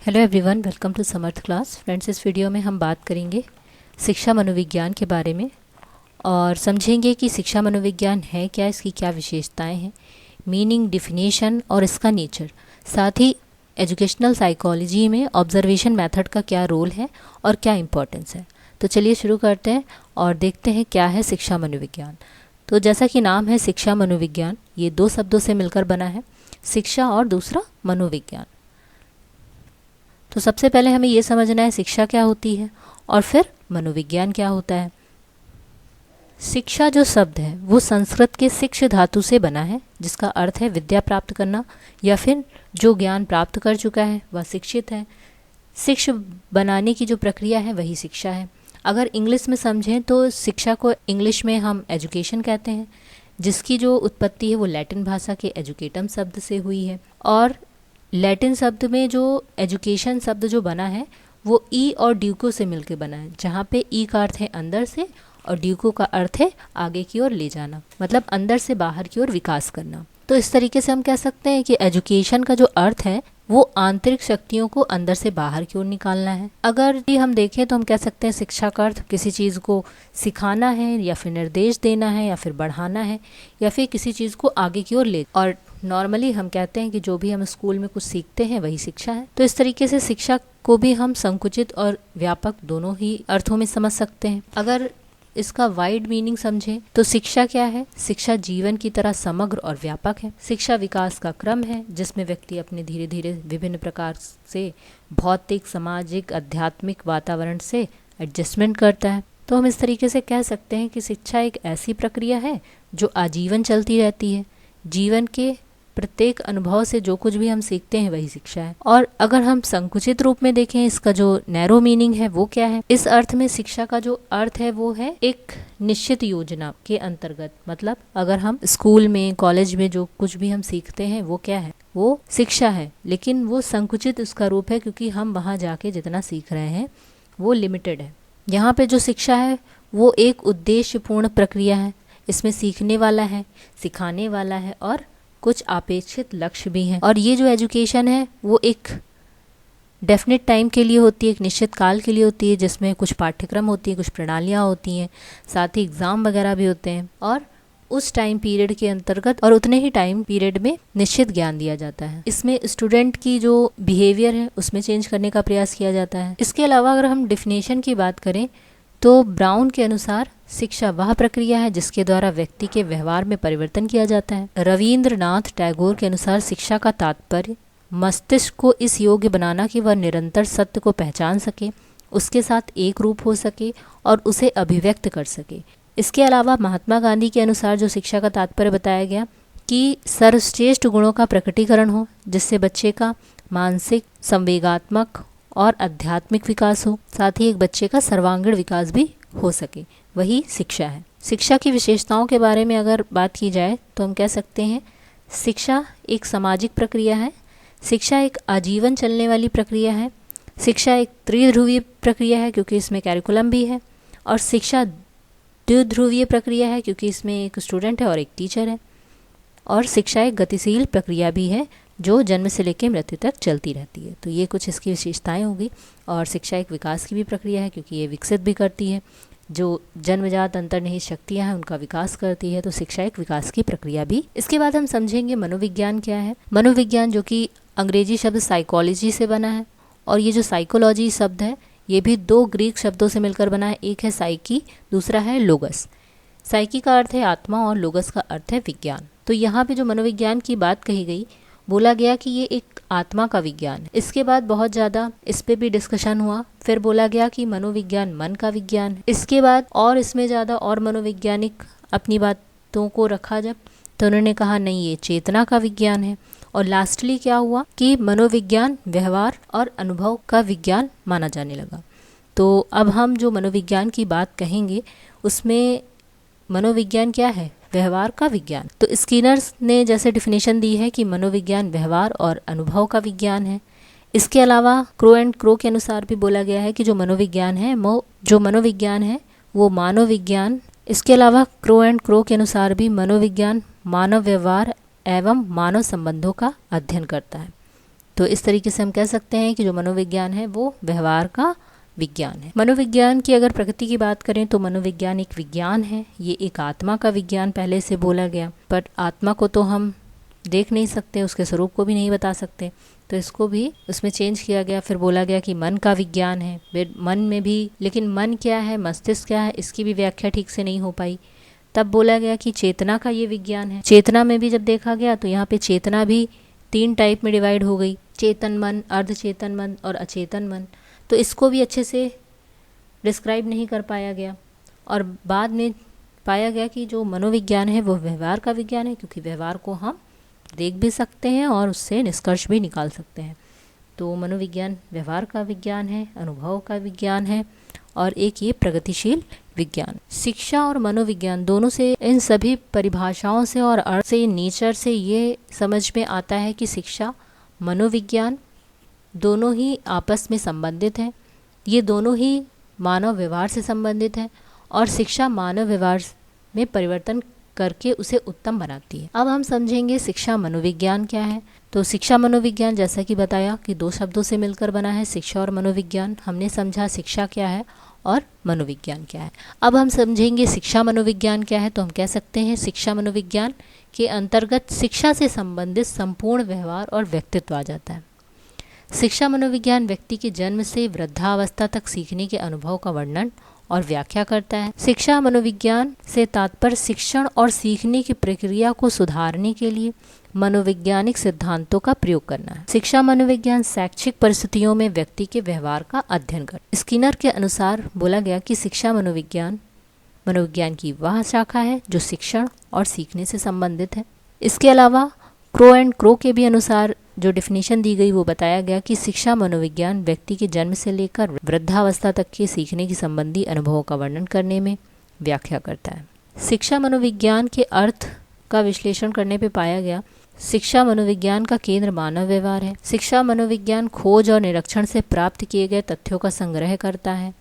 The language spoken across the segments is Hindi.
Hello everyone, welcome to Samarth class. Friends, इस वीडियो में हम बात करेंगे शिक्षा मनोविज्ञान के बारे में और समझेंगे कि शिक्षा मनोविज्ञान है क्या, इसकी क्या विशेषताएं हैं, मीनिंग, डिफिनेशन और इसका नेचर। साथ ही एजुकेशनल साइकोलॉजी में ऑब्जर्वेशन मेथड का क्या रोल है और क्या इम्पोर्टेंस है। तो चलिए शुरू करते हैं और देखते हैं क्या है शिक्षा मनोविज्ञान। तो जैसा कि नाम है शिक्षा मनोविज्ञान, ये दो शब्दों से मिलकर बना है, शिक्षा और दूसरा मनोविज्ञान। तो सबसे पहले हमें ये समझना है शिक्षा क्या होती है और फिर मनोविज्ञान क्या होता है। शिक्षा जो शब्द है वो संस्कृत के शिक्ष धातु से बना है, जिसका अर्थ है विद्या प्राप्त करना या फिर जो ज्ञान प्राप्त कर चुका है वह शिक्षित है। शिक्ष बनाने की जो प्रक्रिया है वही शिक्षा है। अगर इंग्लिश में समझें तो शिक्षा को इंग्लिश में हम एजुकेशन कहते हैं, जिसकी जो उत्पत्ति है वो लैटिन भाषा के एजुकेटम शब्द से हुई है। और लैटिन शब्द में जो एजुकेशन शब्द जो बना है वो ई और ड्यूको से मिलकर बना है, जहाँ पे ई का अर्थ है अंदर से और ड्यूको का अर्थ है आगे की ओर ले जाना, मतलब अंदर से बाहर की ओर विकास करना। तो इस तरीके से हम कह सकते हैं कि एजुकेशन का जो अर्थ है वो आंतरिक शक्तियों को अंदर से बाहर की ओर निकालना है। अगर भी हम देखें तो हम कह सकते हैं शिक्षा का अर्थ किसी चीज़ को सिखाना है या फिर निर्देश देना है या फिर बढ़ाना है या फिर किसी चीज़ को आगे की ओर ले। और नॉर्मली हम कहते हैं कि जो भी हम स्कूल में कुछ सीखते हैं वही शिक्षा है। तो इस तरीके से शिक्षा को भी हम संकुचित और व्यापक दोनों ही अर्थों में समझ सकते हैं। अगर इसका वाइड मीनिंग समझें तो शिक्षा क्या है? शिक्षा जीवन की तरह समग्र और व्यापक है। शिक्षा विकास का क्रम है जिसमें व्यक्ति अपने धीरे धीरे विभिन्न प्रकार से भौतिक, सामाजिक, आध्यात्मिक वातावरण से एडजस्टमेंट करता है। तो हम इस तरीके से कह सकते हैं कि शिक्षा एक ऐसी प्रक्रिया है जो आजीवन चलती रहती है। जीवन के प्रत्येक अनुभव से जो कुछ भी हम सीखते हैं वही शिक्षा है। और अगर हम संकुचित रूप में देखें, इसका जो नैरो मीनिंग है वो क्या है? इस अर्थ में शिक्षा का जो अर्थ है वो है एक निश्चित योजना के अंतर्गत, मतलब अगर हम स्कूल में, कॉलेज में जो कुछ भी हम सीखते हैं वो क्या है? वो शिक्षा है, लेकिन वो संकुचित उसका रूप है क्योंकि हम वहाँ जाके जितना सीख रहे हैं वो लिमिटेड है। यहाँ पे जो शिक्षा है वो एक उद्देश्यपूर्ण प्रक्रिया है। इसमें सीखने वाला है, सिखाने वाला है और कुछ अपेक्षित लक्ष्य भी हैं। और ये जो एजुकेशन है वो एक डेफिनेट टाइम के लिए होती है, एक निश्चित काल के लिए होती है, जिसमें कुछ पाठ्यक्रम होती है, कुछ प्रणालियाँ होती हैं, साथ ही एग्ज़ाम वगैरह भी होते हैं। और उस टाइम पीरियड के अंतर्गत और उतने ही टाइम पीरियड में निश्चित ज्ञान दिया जाता है। इसमें स्टूडेंट की जो बिहेवियर है उसमें चेंज करने का प्रयास किया जाता है। इसके अलावा अगर हम डिफिनेशन की बात करें तो ब्राउन के अनुसार शिक्षा वह प्रक्रिया है जिसके द्वारा व्यक्ति के व्यवहार में परिवर्तन किया जाता है। रविंद्रनाथ टैगोर के अनुसार शिक्षा का तात्पर्य मस्तिष्क को इस योग्य बनाना कि वह निरंतर सत्य को पहचान सके, उसके साथ एक रूप हो सके और उसे अभिव्यक्त कर सके। इसके अलावा महात्मा गांधी के अनुसार जो शिक्षा का तात्पर्य बताया गया कि सर्वश्रेष्ठ गुणों का प्रकटीकरण हो, जिससे बच्चे का मानसिक, संवेगात्मक और आध्यात्मिक विकास हो, साथ ही एक बच्चे का सर्वांगीण विकास भी हो सके, वही शिक्षा है। शिक्षा की विशेषताओं के बारे में अगर बात की जाए तो हम कह सकते हैं शिक्षा एक सामाजिक प्रक्रिया है, शिक्षा एक आजीवन चलने वाली प्रक्रिया है, शिक्षा एक त्रिध्रुवीय प्रक्रिया है क्योंकि इसमें कैरिकुलम भी है, और शिक्षा द्विध्रुवीय प्रक्रिया है क्योंकि इसमें एक स्टूडेंट है और एक टीचर है, और शिक्षा एक गतिशील प्रक्रिया भी है जो जन्म से लेकर मृत्यु तक चलती रहती है। तो ये कुछ इसकी विशेषताएं होगी। और शिक्षा एक विकास की भी प्रक्रिया है क्योंकि ये विकसित भी करती है, जो जन्मजात अंतर्निहित शक्तियां हैं उनका विकास करती है। तो शिक्षा एक विकास की प्रक्रिया भी। इसके बाद हम समझेंगे मनोविज्ञान क्या है। मनोविज्ञान जो कि अंग्रेजी शब्द साइकोलॉजी से बना है, और ये जो साइकोलॉजी शब्द है ये भी दो ग्रीक शब्दों से मिलकर बना है। एक है साइकी, दूसरा है लोगस। साइकी का अर्थ है आत्मा और लोगस का अर्थ है विज्ञान। तो यहाँ पे जो मनोविज्ञान की बात कही गई, बोला गया कि ये एक आत्मा का विज्ञान है। इसके बाद बहुत ज़्यादा इस पे भी डिस्कशन हुआ। फिर बोला गया कि मनोविज्ञान मन का विज्ञान है। इसके बाद और इसमें ज़्यादा और मनोवैज्ञानिक अपनी बातों को रखा जब, तो उन्होंने कहा नहीं, ये चेतना का विज्ञान है। और लास्टली क्या हुआ कि मनोविज्ञान व्यवहार और अनुभव का विज्ञान माना जाने लगा। तो अब हम जो मनोविज्ञान की बात कहेंगे उसमें मनोविज्ञान क्या है? व्यवहार का विज्ञान। तो स्किनर्स ने जैसे डिफिनेशन दी है कि मनोविज्ञान व्यवहार और अनुभव का विज्ञान है। इसके अलावा क्रो एंड क्रो के अनुसार भी बोला गया है कि जो मनोविज्ञान है वो मानव विज्ञान। इसके अलावा क्रो एंड क्रो के अनुसार भी मनोविज्ञान मानव व्यवहार एवं मानव संबंधों का अध्ययन करता है। तो इस तरीके से हम कह सकते हैं कि जो मनोविज्ञान है वो व्यवहार का विज्ञान है। मनोविज्ञान की अगर प्रकृति की बात करें तो मनोविज्ञान एक विज्ञान है, ये एक आत्मा का विज्ञान पहले से बोला गया, पर आत्मा को तो हम देख नहीं सकते, उसके स्वरूप को भी नहीं बता सकते, तो इसको भी उसमें चेंज किया गया। फिर बोला गया कि मन का विज्ञान है, फिर मन में भी, लेकिन मन क्या है, मस्तिष्क क्या है, इसकी भी व्याख्या ठीक से नहीं हो पाई। तब बोला गया कि चेतना का ये विज्ञान है। चेतना में भी जब देखा गया तो यहाँ पे चेतना भी 3 टाइप में डिवाइड हो गई, चेतन मन, अर्धचेतन मन और अचेतन मन। तो इसको भी अच्छे से डिस्क्राइब नहीं कर पाया गया और बाद में पाया गया कि जो मनोविज्ञान है वो व्यवहार का विज्ञान है, क्योंकि व्यवहार को हम देख भी सकते हैं और उससे निष्कर्ष भी निकाल सकते हैं। तो मनोविज्ञान व्यवहार का विज्ञान है, अनुभव का विज्ञान है और एक ये प्रगतिशील विज्ञान। शिक्षा और मनोविज्ञान दोनों से, इन सभी परिभाषाओं से और अर्थ से, नेचर से ये समझ में आता है कि शिक्षा मनोविज्ञान दोनों ही आपस में संबंधित हैं। ये दोनों ही मानव व्यवहार से संबंधित हैं और शिक्षा मानव व्यवहार में परिवर्तन करके उसे उत्तम बनाती है। अब हम समझेंगे शिक्षा मनोविज्ञान क्या है। तो शिक्षा मनोविज्ञान जैसा कि बताया कि 2 शब्दों से मिलकर बना है, शिक्षा और मनोविज्ञान। हमने समझा शिक्षा क्या है और मनोविज्ञान क्या है। अब हम समझेंगे शिक्षा मनोविज्ञान क्या है। तो हम कह सकते हैं शिक्षा मनोविज्ञान के अंतर्गत शिक्षा से संबंधित संपूर्ण व्यवहार और व्यक्तित्व आ जाता है। शिक्षा मनोविज्ञान व्यक्ति के जन्म से वृद्धावस्था तक सीखने के अनुभव का वर्णन और व्याख्या करता है। शिक्षा मनोविज्ञान से तात्पर्य शिक्षण और सीखने की प्रक्रिया को सुधारने के लिए मनोवैज्ञानिक सिद्धांतों का प्रयोग करना है। शिक्षा मनोविज्ञान शैक्षिक परिस्थितियों में व्यक्ति के व्यवहार का अध्ययन करता है। स्किनर के अनुसार बोला गया कि शिक्षा मनोविज्ञान की वह शाखा है जो शिक्षण और सीखने से संबंधित है। इसके अलावा क्रो एंड क्रो के भी अनुसार जो डिफिनीशन दी गई वो बताया गया कि शिक्षा मनोविज्ञान व्यक्ति के जन्म से लेकर वृद्धावस्था तक के सीखने की संबंधी अनुभवों का वर्णन करने में व्याख्या करता है। शिक्षा मनोविज्ञान के अर्थ का विश्लेषण करने पे पाया गया शिक्षा मनोविज्ञान का केंद्र मानव व्यवहार है। शिक्षा मनोविज्ञान खोज और निरीक्षण से प्राप्त किए गए तथ्यों का संग्रह करता है।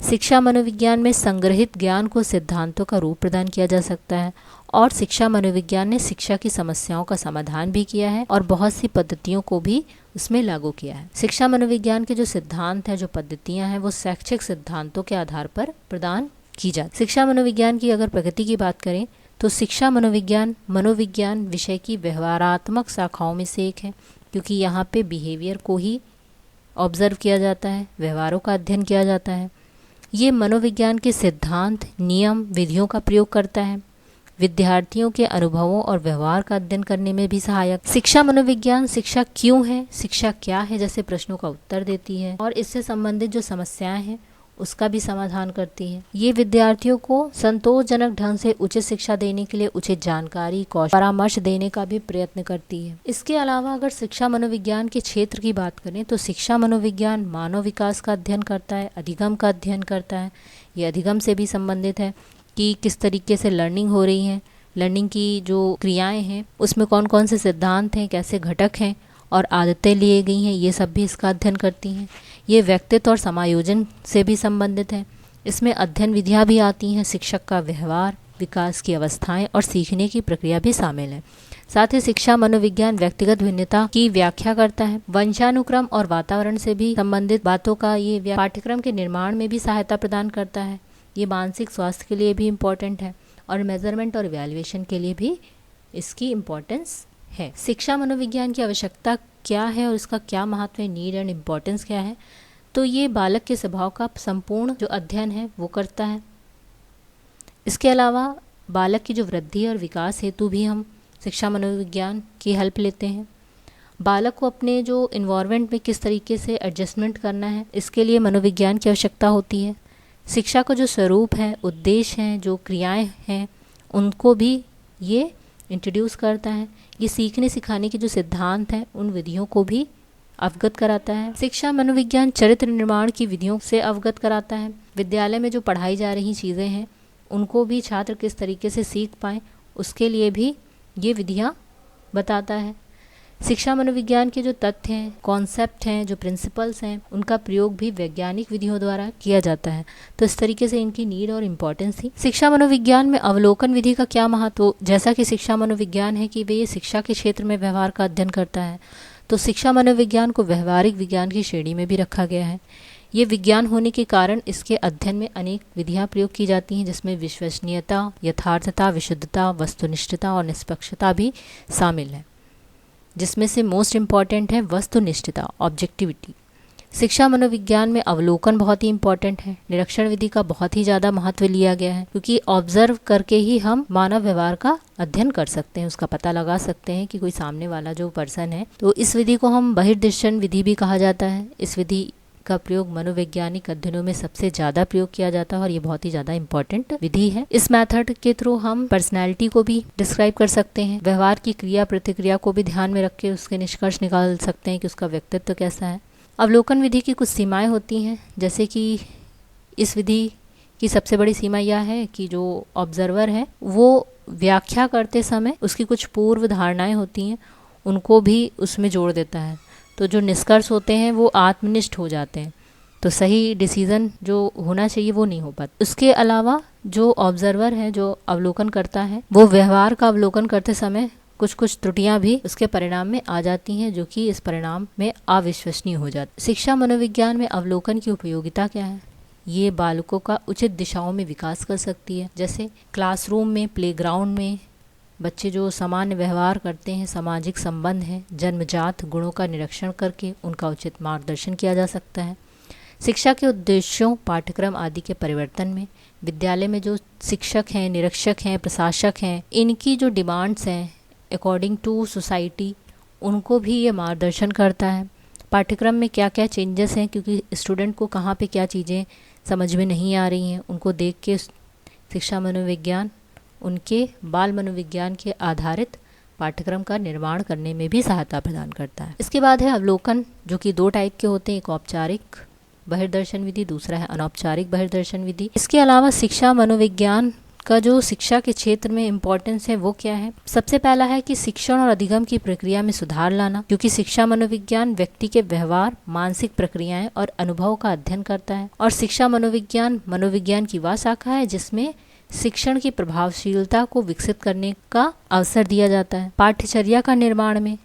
शिक्षा मनोविज्ञान में संग्रहित ज्ञान को सिद्धांतों का रूप प्रदान किया जा सकता है और शिक्षा मनोविज्ञान ने शिक्षा की समस्याओं का समाधान भी किया है और बहुत सी पद्धतियों को भी उसमें लागू किया है। शिक्षा मनोविज्ञान के जो सिद्धांत हैं, जो पद्धतियां हैं, वो शैक्षिक सिद्धांतों के आधार पर प्रदान की जाती। शिक्षा मनोविज्ञान की अगर प्रगति की बात करें तो शिक्षा मनोविज्ञान विषय की व्यवहारात्मक शाखाओं में से एक है, क्योंकि यहाँ पे बिहेवियर को ही ऑब्जर्व किया जाता है, व्यवहारों का अध्ययन किया जाता है। ये मनोविज्ञान के सिद्धांत, नियम, विधियों का प्रयोग करता है। विद्यार्थियों के अनुभवों और व्यवहार का अध्ययन करने में भी सहायक। शिक्षा मनोविज्ञान शिक्षा क्यों है, शिक्षा क्या है जैसे प्रश्नों का उत्तर देती है और इससे संबंधित जो समस्याएं हैं उसका भी समाधान करती है। ये विद्यार्थियों को संतोषजनक ढंग से उचित शिक्षा देने के लिए उचित जानकारी, कौशल, परामर्श देने का भी प्रयत्न करती है। इसके अलावा अगर शिक्षा मनोविज्ञान के क्षेत्र की बात करें तो शिक्षा मनोविज्ञान मानव विकास का अध्ययन करता है, अधिगम का अध्ययन करता है। ये अधिगम से भी संबंधित है कि किस तरीके से लर्निंग हो रही है, लर्निंग की जो क्रियाएं हैं उसमें कौन कौन से सिद्धांत हैं, कैसे घटक हैं और आदतें लिए गई हैं, ये सब भी इसका अध्ययन करती हैं। ये व्यक्तित्व और समायोजन से भी संबंधित है। इसमें अध्ययन विधियाँ भी आती हैं, शिक्षक का व्यवहार, विकास की अवस्थाएं और सीखने की प्रक्रिया भी शामिल है। साथ ही शिक्षा मनोविज्ञान व्यक्तिगत भिन्नता की व्याख्या करता है। वंशानुक्रम और वातावरण से भी संबंधित बातों का ये पाठ्यक्रम के निर्माण में भी सहायता प्रदान करता है। ये मानसिक स्वास्थ्य के लिए भी इम्पोर्टेंट है और मेजरमेंट और इवैल्यूएशन के लिए भी इसकी इम्पोर्टेंस है। शिक्षा मनोविज्ञान की आवश्यकता क्या है और इसका क्या महत्व है, नीड एंड इम्पोर्टेंस क्या है, तो ये बालक के स्वभाव का संपूर्ण जो अध्ययन है वो करता है। इसके अलावा बालक की जो वृद्धि और विकास हेतु भी हम शिक्षा मनोविज्ञान की हेल्प लेते हैं। बालक को अपने जो इन्वायरमेंट में किस तरीके से एडजस्टमेंट करना है, इसके लिए मनोविज्ञान की आवश्यकता होती है। शिक्षा का जो स्वरूप है, उद्देश्य हैं, जो क्रियाएं हैं, उनको भी ये इंट्रोड्यूस करता है। ये सीखने सिखाने के जो सिद्धांत हैं उन विधियों को भी अवगत कराता है। शिक्षा मनोविज्ञान चरित्र निर्माण की विधियों से अवगत कराता है। विद्यालय में जो पढ़ाई जा रही चीज़ें हैं उनको भी छात्र किस तरीके से सीख पाएँ उसके लिए भी ये विधियाँ बताता है। शिक्षा मनोविज्ञान के जो तथ्य हैं, कॉन्सेप्ट हैं, जो प्रिंसिपल्स हैं, उनका प्रयोग भी वैज्ञानिक विधियों द्वारा किया जाता है। तो इस तरीके से इनकी नीड और इम्पोर्टेंस थी। शिक्षा मनोविज्ञान में अवलोकन विधि का क्या महत्व, जैसा कि शिक्षा मनोविज्ञान है कि वे शिक्षा के क्षेत्र में व्यवहार का अध्ययन करता है, तो शिक्षा मनोविज्ञान को व्यवहारिक विज्ञान की श्रेणी में भी रखा गया है। ये विज्ञान होने के कारण इसके अध्ययन में अनेक विधियां प्रयोग की जाती हैं, जिसमें विश्वसनीयता, यथार्थता, विशुद्धता, वस्तुनिष्ठता और निष्पक्षता भी शामिल है, जिसमें से मोस्ट इम्पॉर्टेंट है वस्तुनिष्ठता, ऑब्जेक्टिविटी। शिक्षा मनोविज्ञान में अवलोकन बहुत ही इम्पॉर्टेंट है। निरीक्षण विधि का बहुत ही ज़्यादा महत्व लिया गया है, क्योंकि ऑब्जर्व करके ही हम मानव व्यवहार का अध्ययन कर सकते हैं, उसका पता लगा सकते हैं कि कोई सामने वाला जो पर्सन है। तो इस विधि को हम बहिर्दर्शन विधि भी कहा जाता है। इस विधि का प्रयोग मनोवैज्ञानिक अध्ययनों में सबसे ज़्यादा प्रयोग किया जाता है और ये बहुत ही ज़्यादा इम्पोर्टेंट विधि है। इस मेथड के थ्रू हम पर्सनैलिटी को भी डिस्क्राइब कर सकते हैं, व्यवहार की क्रिया प्रतिक्रिया को भी ध्यान में रख के उसके निष्कर्ष निकाल सकते हैं कि उसका व्यक्तित्व कैसा है। अवलोकन विधि की कुछ सीमाएं होती हैं, जैसे कि इस विधि की सबसे बड़ी सीमा यह है कि जो ऑब्जर्वर है वो व्याख्या करते समय उसकी कुछ पूर्व धारणाएं होती हैं, उनको भी उसमें जोड़ देता है। तो जो निष्कर्ष होते हैं वो आत्मनिष्ठ हो जाते हैं, तो सही डिसीजन जो होना चाहिए वो नहीं हो पाता। उसके अलावा जो ऑब्जर्वर है, जो अवलोकन करता है, वो व्यवहार का अवलोकन करते समय कुछ त्रुटियां भी उसके परिणाम में आ जाती हैं, जो कि इस परिणाम में अविश्वसनीय हो जाती है। शिक्षा मनोविज्ञान में अवलोकन की उपयोगिता क्या है? ये बालकों का उचित दिशाओं में विकास कर सकती है, जैसे क्लासरूम में, प्लेग्राउंड में बच्चे जो सामान्य व्यवहार करते हैं, सामाजिक संबंध है, जन्मजात गुणों का निरीक्षण करके उनका उचित मार्गदर्शन किया जा सकता है। शिक्षा के उद्देश्यों, पाठ्यक्रम आदि के परिवर्तन में विद्यालय में जो शिक्षक हैं, निरीक्षक हैं, प्रशासक हैं, इनकी जो डिमांड्स हैं अकॉर्डिंग टू सोसाइटी, उनको भी ये मार्गदर्शन करता है। पाठ्यक्रम में क्या क्या चेंजेस हैं, क्योंकि स्टूडेंट को कहाँ पे क्या चीज़ें समझ में नहीं आ रही हैं, उनको देख के शिक्षा मनोविज्ञान उनके बाल मनोविज्ञान के आधारित पाठ्यक्रम का निर्माण करने में भी सहायता प्रदान करता है। इसके बाद है अवलोकन, जो कि दो टाइप के होते हैं, एक औपचारिक बहिर्दर्शन विधि, दूसरा है अनौपचारिक बहिर्दर्शन विधि। इसके अलावा शिक्षा मनोविज्ञान का जो शिक्षा के क्षेत्र में इम्पोर्टेंस है वो क्या है? सबसे पहला है कि शिक्षण और अधिगम की प्रक्रिया में सुधार लाना, क्योंकि शिक्षा मनोविज्ञान व्यक्ति के व्यवहार, मानसिक प्रक्रियाएं और अनुभव का अध्ययन करता है। और शिक्षा मनोविज्ञान मनोविज्ञान की वह शाखा है जिसमें शिक्षण की प्रभावशीलता को विकसित करने का अवसर दिया जाता है। पाठ्यचर्या का निर्माण में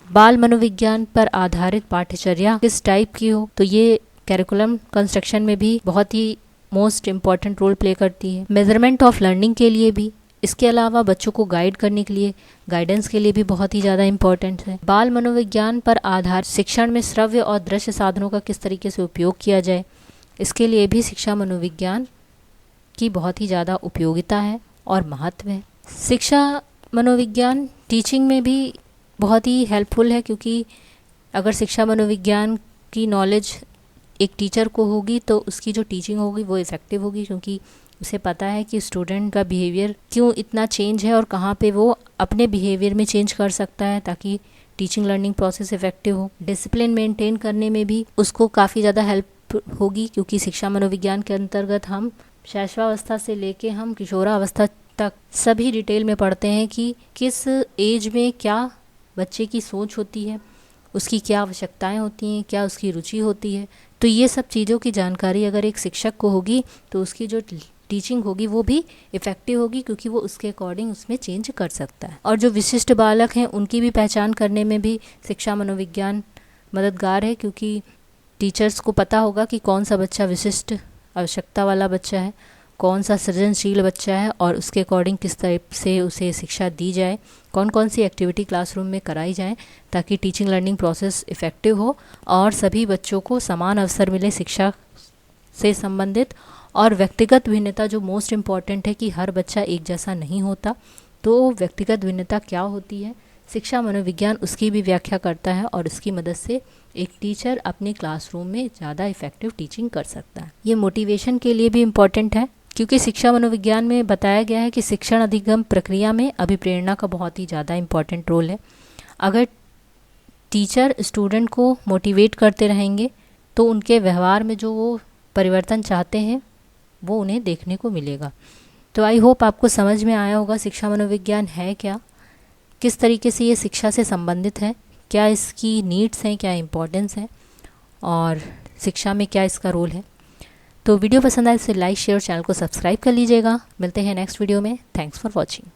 बाल मनोविज्ञान पर आधारित पाठ्यचर्या किस टाइप की हो, तो ये कैरिकुलम कंस्ट्रक्शन में भी बहुत ही मोस्ट इम्पॉर्टेंट रोल प्ले करती है। मेजरमेंट ऑफ लर्निंग के लिए भी, इसके अलावा बच्चों को गाइड करने के लिए, गाइडेंस के लिए भी बहुत ही ज़्यादा इम्पोर्टेंट है। बाल मनोविज्ञान पर आधारित शिक्षण में श्रव्य और दृश्य साधनों का किस तरीके से उपयोग किया जाए, इसके लिए भी शिक्षा मनोविज्ञान की बहुत ही ज़्यादा उपयोगिता है और महत्व है। शिक्षा मनोविज्ञान टीचिंग में भी बहुत ही हेल्पफुल है, क्योंकि अगर शिक्षा मनोविज्ञान की नॉलेज एक टीचर को होगी तो उसकी जो टीचिंग होगी वो इफ़ेक्टिव होगी, क्योंकि उसे पता है कि स्टूडेंट का बिहेवियर क्यों इतना चेंज है और कहाँ पे वो अपने बिहेवियर में चेंज कर सकता है ताकि टीचिंग लर्निंग प्रोसेस इफेक्टिव हो। डिसिप्लिन मेंटेन करने में भी उसको काफ़ी ज़्यादा हेल्प होगी, क्योंकि शिक्षा मनोविज्ञान के अंतर्गत हम शैशवावस्था से लेके हम किशोरावस्था तक सभी डिटेल में पढ़ते हैं कि किस एज में क्या बच्चे की सोच होती है, उसकी क्या आवश्यकताएं होती हैं, क्या उसकी रुचि होती है। तो ये सब चीज़ों की जानकारी अगर एक शिक्षक को होगी तो उसकी जो टीचिंग होगी वो भी इफ़ेक्टिव होगी, क्योंकि वो उसके अकॉर्डिंग उसमें चेंज कर सकता है। और जो विशिष्ट बालक हैं उनकी भी पहचान करने में भी शिक्षा मनोविज्ञान मददगार है, क्योंकि टीचर्स को पता होगा कि कौन सा बच्चा विशिष्ट आवश्यकता वाला बच्चा है, कौन सा सृजनशील बच्चा है, और उसके अकॉर्डिंग किस तरह से उसे शिक्षा दी जाए, कौन कौन सी एक्टिविटी क्लासरूम में कराई जाए ताकि टीचिंग लर्निंग प्रोसेस इफ़ेक्टिव हो और सभी बच्चों को समान अवसर मिले शिक्षा से संबंधित। और व्यक्तिगत भिन्नता जो मोस्ट इम्पॉर्टेंट है कि हर बच्चा एक जैसा नहीं होता, तो व्यक्तिगत भिन्नता क्या होती है, शिक्षा मनोविज्ञान उसकी भी व्याख्या करता है और उसकी मदद से एक टीचर अपने क्लासरूम में ज़्यादा इफ़ेक्टिव टीचिंग कर सकता है। ये मोटिवेशन के लिए भी इम्पॉर्टेंट है, क्योंकि शिक्षा मनोविज्ञान में बताया गया है कि शिक्षण अधिगम प्रक्रिया में अभिप्रेरणा का बहुत ही ज़्यादा इम्पॉर्टेंट रोल है। अगर टीचर स्टूडेंट को मोटिवेट करते रहेंगे तो उनके व्यवहार में जो वो परिवर्तन चाहते हैं वो उन्हें देखने को मिलेगा। तो आई होप आपको समझ में आया होगा शिक्षा मनोविज्ञान है क्या, किस तरीके से ये शिक्षा से संबंधित है, क्या इसकी नीड्स हैं, क्या इम्पोर्टेंस है और शिक्षा में क्या इसका रोल है। तो वीडियो पसंद आए तो लाइक शेयर, चैनल को सब्सक्राइब कर लीजिएगा। मिलते हैं नेक्स्ट वीडियो में। Thanks for watching.